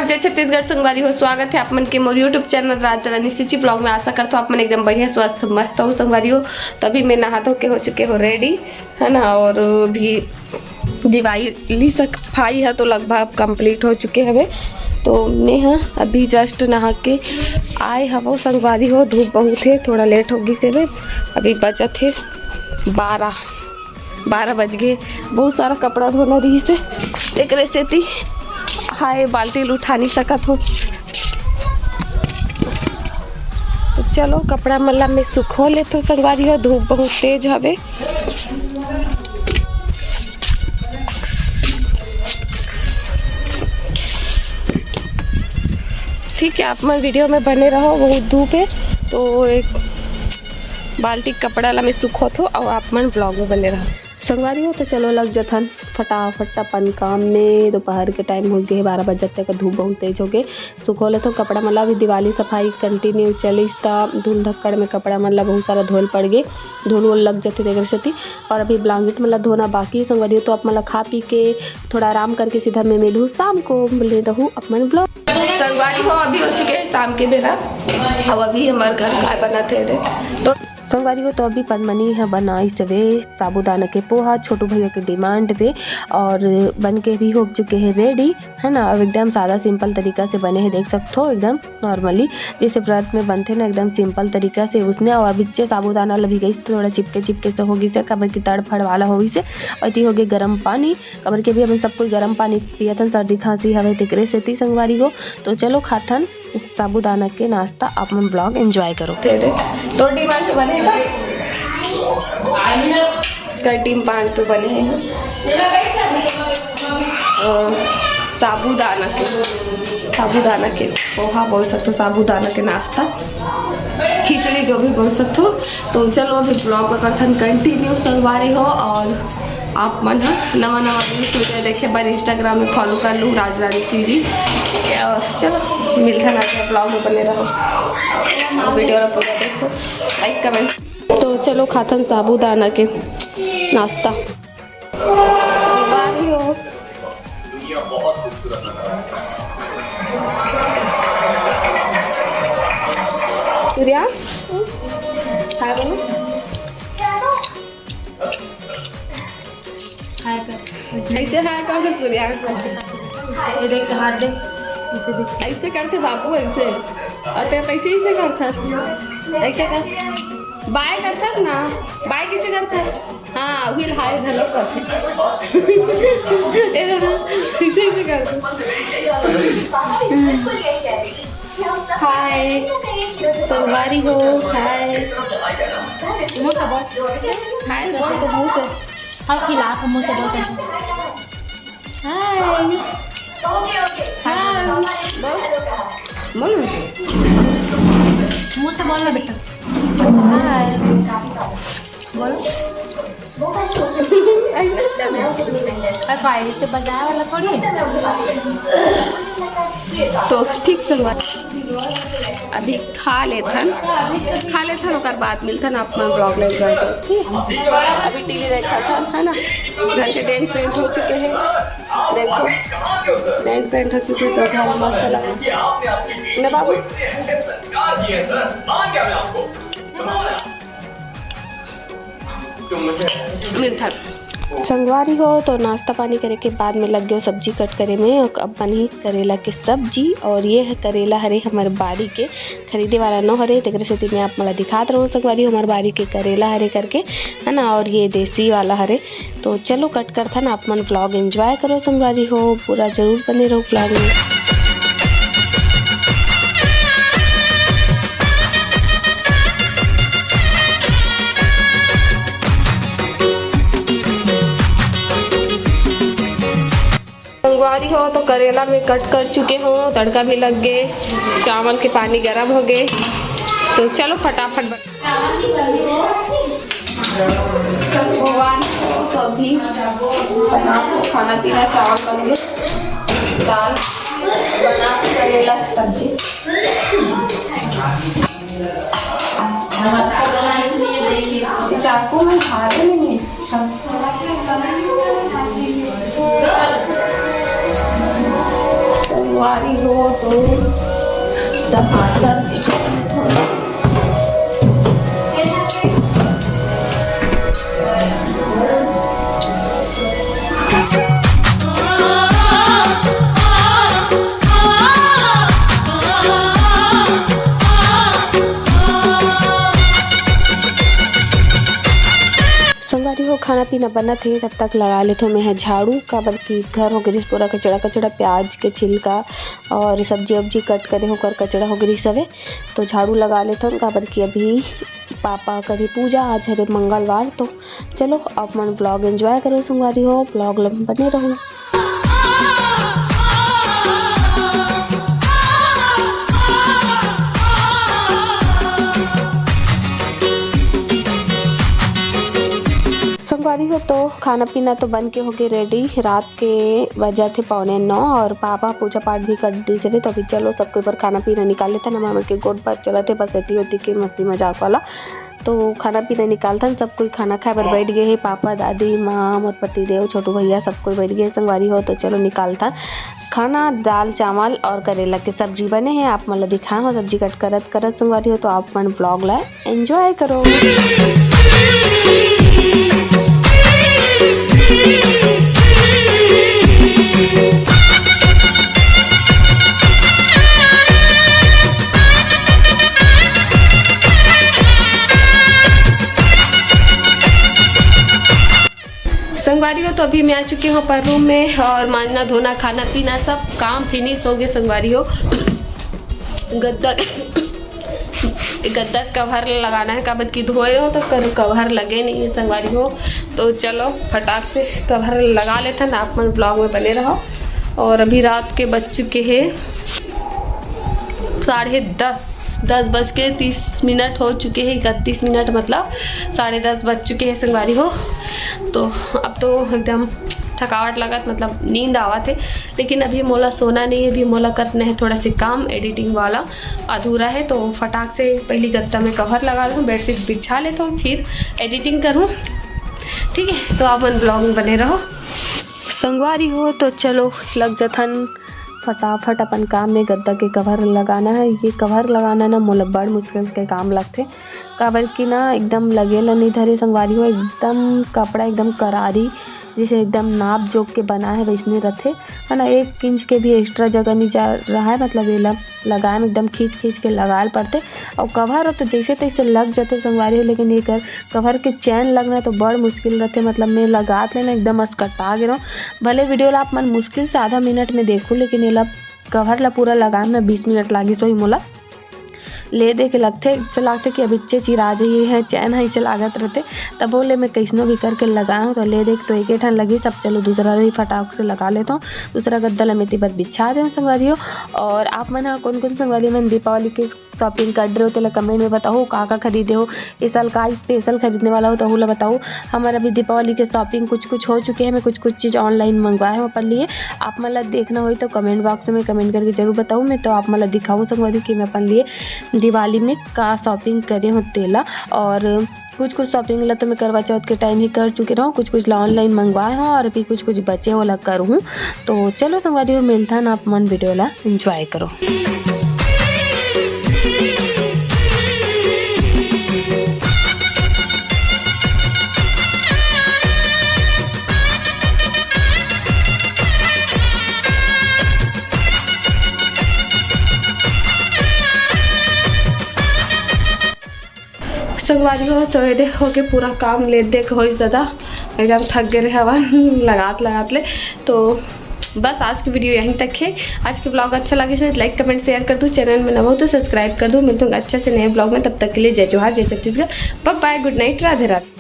नमस्कार, जय छत्तीसगढ़ संगवारी हो। स्वागत है आप मन के मोर यूट्यूब चैनल राज रानी सिची ब्लॉग में। आशा करता हूँ आप मन एकदम बढ़िया स्वस्थ मस्त हो संगवारी हो। तो अभी मैं नहा धो के हो चुके हो रेडी है ना, और भी दिवाली सफाई है तो लगभग कंप्लीट हो चुके हवे। तो मैं हाँ अभी जस्ट नहा के आए हवो संगवारी हो। धूप बहुत है, थोड़ा लेट होगी से अभी बचत है 12 बज गए। बहुत सारा कपड़ा धोना रही से एक रेसेती हाय बाल्टी उठा नहीं सकत हो। तो चलो कपड़ा मल्ला में सुखो ले तो संगवारी हो। धूप बहुत तेज हवे। ठीक है, आप मन वीडियो में बने रहो। बहुत धूप है तो एक बाल्टी कपड़ा ला में सुखो थो और आप मन ब्लॉग में बने रहो संगवारी हो। तो चलो लग जथन फटाफट अपन काम में। दोपहर के टाइम हो गए 12 बजे तक, धूप बहुत तेज हो गए। सुखो ले तो कपड़ा मतलब अभी दिवाली सफाई कंटिन्यू चलिस था। धूल धक्कड़ में कपड़ा मतलब बहुत सारा धोल पड़ गए, धूल वोल लग जाते देकर से। और अभी ब्लैंकेट मतलब धोना बाकी संगवारी हो। तो आप मतलब खा पी के थोड़ा आराम करके सीधा मैं मिलूँ शाम को मिले रहूँ अपन ब्लॉग संगवारी हो। अभी हो चुके हैं शाम के बेरा और अभी हमारे घर का बनाते थे तो संगवारी हो। तो अभी पद्मनी है बनाई सवे साबूदाना के पोहा छोटू भैया के डिमांड पे, और बन के भी हो चुके हैं रेडी है ना। अब एकदम सादा सिंपल तरीका से बने हैं, देख सकते हो एकदम नॉर्मली जैसे व्रत में बनते ना, एकदम सिंपल तरीका से उसने। और अभी से साबूदाना लगी गई तो थोड़ा चिपके से होगी से कबर की तड़फड़ वाला होगी से। और हो गए गर्म पानी कबर के भी अभी सब कोई गर्म पानी पिया था। सर्दी खांसी हवे तिकरे से थी संगवारी हो। तो चलो खाथन साबूदाना के नाश्ता, आप मन ब्लॉग एंजॉय करो। तो डिमांड बनेगा कटिंग पान पे बने हैं साबूदाना के पोहा बोल सकते हो, साबूदाना के नाश्ता, खिचड़ी जो भी बोल सकते हो। तो चलो अभी ब्लॉग कथन कंटिन्यू संगवारी हो। और आप मन नवा वीडियो देखे बार इंस्टाग्राम में फॉलो कर लूँ राज रानी सी जी। और चलो मिलते हैं ब्लॉग में बने रहो, वीडियो पूरा देखो, लाइक कमेंट। तो चलो खातन साबूदाना के नाश्ता संगवारी हो। सूर्या हाय बोलो, ऐसे हाय कर सूर्या, ये देख हाथ दे ऐसे करते बाबू, ऐसे अते कैसे ऐसे करता, ऐसे कर बाय करता ना, बाय कैसे करता है। हाँ व्हील हाय हेलो करते ऐसे करते। हाय संगवारी हो, हाय मुँह से बोल, हाय बोल तो मुँह से, हाँ खिला के मुँह से बोल, हाय हाय बोल मुँह से बोलना बेटा, हाय बोल से बजाए वाला थोड़ी। तो ठीक संगवारी अभी खा लेथन और बाद मिलथन अपना ब्लॉग में एंजॉय करो। अभी टीवी देखा था है ना, घर के डेंट पेंट हो चुके हैं, देखो डेंट पेंट हो चुके तो घर मस्त लगा ना बाबू। मिलथन संगवारी हो। तो नाश्ता पानी करे के बाद में लग गए सब्जी कट करे में। और अब बनी करेला के सब्जी, और ये है करेला हरे हमारे बाड़ी के, खरीदे वाला न हरे तेरे से मैं आप मला दिखात रहूँ संगवारी हमारे बाड़ी के करेला हरे करके है ना। और ये देसी वाला हरे। तो चलो कट कर था ना, आप मन ब्लॉग एंजॉय करो संगवारी हो, पूरा जरूर बने रहो ब्लॉग में। संगवारी हो तो करेला में कट कर चुके हो, तड़का भी लग गए, चावल के पानी गर्म हो गए। तो चलो फटाफट अभी खाना पीना चावल बन गए, दाल बना करेला की सब्जी। चाकू में खाते नहीं। संगवारी हो तो टमाटर संगवारी हो खाना पीना बना थे तब तक लगा लेते मैं है झाड़ू काबर की घर हो गई पूरा कचड़ा कचड़ा प्याज के छिलका और सब्जी वब्जी कट करे होकर कचड़ा हो गई सवे तो झाड़ू लगा लेते हैं काबर की अभी पापा करी पूजा आज हरे मंगलवार तो चलो आप मन ब्लॉग एंजॉय करो संगवारी हो ब्लॉग बने रहो। संगवारी हो तो खाना पीना तो बन के हो गए रेडी रात के बजा थे 8:45 और पापा पूजा पाठ भी कर दी से तो अभी चलो सबके ऊपर खाना पीना निकाल लेता ना मामा के गोद पर चला थे बस एती होती के मस्ती मजाक वाला तो खाना पीना निकालता सब कोई खाना खाए पर बैठ गए है पापा दादी माँ और पतिदेव छोटू भैया सब कोई बैठ गए संगवारी हो तो चलो निकालता खाना दाल चावल और करेला की सब्जी बने हैं आप मतलब दिखाए हो सब्जी कट करत करत संगवारी हो तो आप मन ब्लॉग लाए एंजॉय करो। संगवारी हो तो अभी मैं आ चुकी हूँ पर रूम में और मांजना धोना खाना पीना सब काम फिनिश हो गए संगवारी हो। गद्दा कवर लगाना है काबर की धोए हो तो कवर लगे नहीं है संगवारी हो तो चलो फटाक से कवर लगा लेते हैं आप मन ब्लॉग में बने रहो। और अभी रात के बज चुके हैं 10:30 हो चुके हैं 31 मिनट मतलब 10:30 बज चुके हैं संगवारी हो तो अब तो एकदम थकावट लगत मतलब नींद आवा थे लेकिन अभी मोला सोना नहीं है अभी मोला करना है थोड़ा सा काम एडिटिंग वाला अधूरा है तो फटाक से पहली गद्दा में कवर लगा लूँ बेडशीट बिछा लेता हूँ फिर एडिटिंग करूँ ठीक है तो आप मन ब्लॉग में बने रहो। संगवारी हो तो चलो लग जथन फटाफट अपन काम में गद्दा के कवर लगाना है। ये कवर लगाना ना मोला बड़ मुश्किल के काम लगते काबर की ना एकदम लगेला नहीं धरे संगवारी हो एकदम कपड़ा एकदम करारी जैसे एकदम नाप जोक के बना है वैसने रहते है ना 1 इंच के भी एक्स्ट्रा जगह नहीं जा रहा है मतलब ये लगाए में एकदम खींच के लगाए पड़ते और कवर हो तो जैसे तैसे लग जाते संगवारी हो लेकिन ये कवर के चैन लगना तो बड़ मुश्किल रहते मतलब मैं लगा लेना एकदम अस्कटा गिरो भले वीडियो ला आप मन मुश्किल से आधा मिनट में देखूँ लेकिन ये कवर ला पूरा लगाए में 20 मिनट लागी सो ही मोला ले दे के लगते से लागते कि अभी चिरा जाइए है चैन है इसे लागत रहते तब बोले मैं कैसनो भी करके लगाऊँ तो ले दे तो एक ठन लगी सब चलो दूसरा भी फटाक से लगा लेता हूँ दूसरा गद्दा लमेती पर बिछा दें संगवारी हो। और आप मन कौन कौन संगवारी मन दीपावली के शॉपिंग कर रहे हो तो कमेंट में बताओ का खरीदे हो इस साल का स्पेशल खरीदने वाला हो तो वो बताओ। हमारा अभी दीपावली के शॉपिंग कुछ हो चुके हैं मैं कुछ चीज़ ऑनलाइन मंगवाए हो अपन लिए आप मतलब देखना हो तो कमेंट बॉक्स में कमेंट करके जरूर बताऊँ मैं तो आप मतलब दिखाऊँ संगवारी कि मैं अपन लिए दिवाली में का शॉपिंग करे हो तेला और कुछ शॉपिंग ला तो मैं करवा चौथ के टाइम ही कर चुके रहूँ कुछ ला ऑनलाइन मंगवाए हूँ और अभी कुछ बचे वाला करूँ तो चलो संगवारी हो मिलता है ना आप मन वीडियो ला एंजॉय करो। संगवारी हो तो ये देखो के पूरा काम ले देख हो ज़्यादा एकदम थक गए हवा लगात ले तो बस आज की वीडियो यहीं तक है। आज के ब्लॉग अच्छा लगे इसमें लाइक कमेंट शेयर कर दूँ चैनल में नवा हो तो सब्सक्राइब कर दूँ। मिलता हूँ अच्छे से नए ब्लॉग में तब तक के लिए जय जोहार जय Chhattisgarh bye bye good night Radhe Radhe.